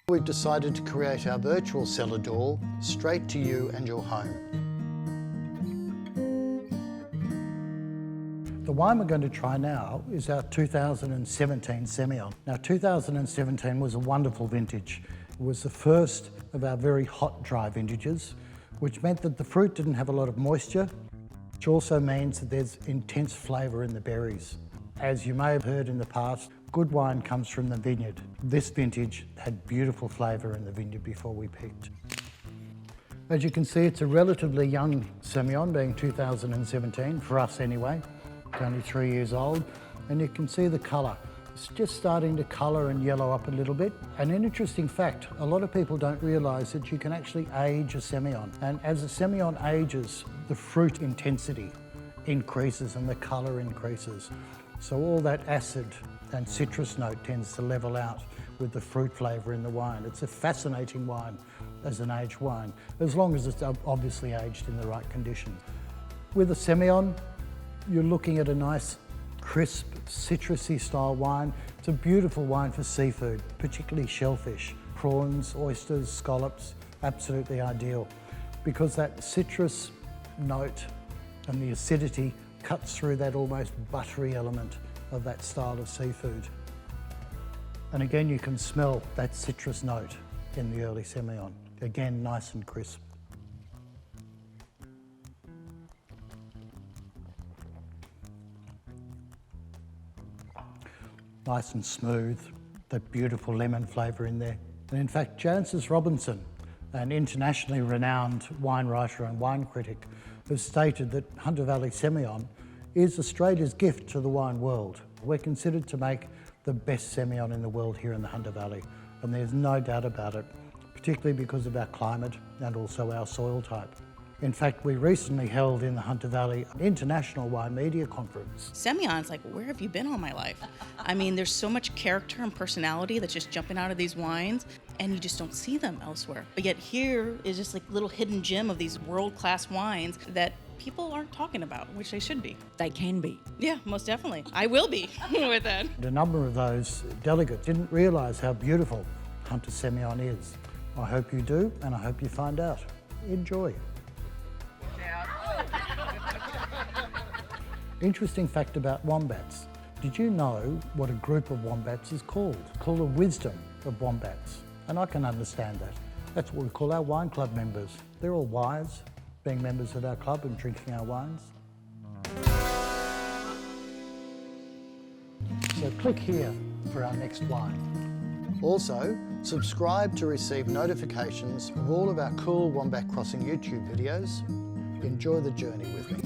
We've decided to create our virtual cellar door straight to you and your home. The wine we're going to try now is our 2017 Semillon. Now 2017 was a wonderful vintage. It was the first of our very hot dry vintages, which meant that the fruit didn't have a lot of moisture, which also means that there's intense flavour in the berries. As you may have heard in the past, good wine comes from the vineyard. This vintage had beautiful flavour in the vineyard before we picked. As you can see, it's a relatively young Semillon, being 2017, for us anyway. It's only 3 years old, and you can see the colour. It's just starting to colour and yellow up a little bit. And an interesting fact, a lot of people don't realise that you can actually age a Semillon. And as a Semillon ages, the fruit intensity increases and the colour increases. So all that acid and citrus note tends to level out with the fruit flavour in the wine. It's a fascinating wine as an aged wine, as long as it's obviously aged in the right conditions. With a Semillon, you're looking at a nice, crisp, citrusy style wine. It's a beautiful wine for seafood, particularly shellfish, prawns, oysters, scallops, absolutely ideal, because that citrus note and the acidity cuts through that almost buttery element of that style of seafood. And again, you can smell that citrus note in the early Semillon. Again, nice and crisp. Nice and smooth, that beautiful lemon flavour in there. And in fact, Jancis Robinson, an internationally renowned wine writer and wine critic, has stated that Hunter Valley Semillon is Australia's gift to the wine world. We're considered to make the best Semillon in the world here in the Hunter Valley, and there's no doubt about it, particularly because of our climate and also our soil type. In fact, we recently held in the Hunter Valley an international wine media conference. Semillon's like, where have you been all my life? I mean, there's so much character and personality that's just jumping out of these wines, and you just don't see them elsewhere. But yet here is just like a little hidden gem of these world-class wines that people aren't talking about, which they should be. They can be. Yeah, most definitely. I will be with that. A number of those delegates didn't realise how beautiful Hunter Semillon is. I hope you do, and I hope you find out. Enjoy. Interesting fact about wombats. Did you know what a group of wombats is called? It's called a wisdom of wombats. And I can understand that. That's what we call our wine club members. They're all wise, being members of our club and drinking our wines. So click here for our next wine. Also, subscribe to receive notifications of all of our cool Wombat Crossing YouTube videos. Enjoy the journey with me.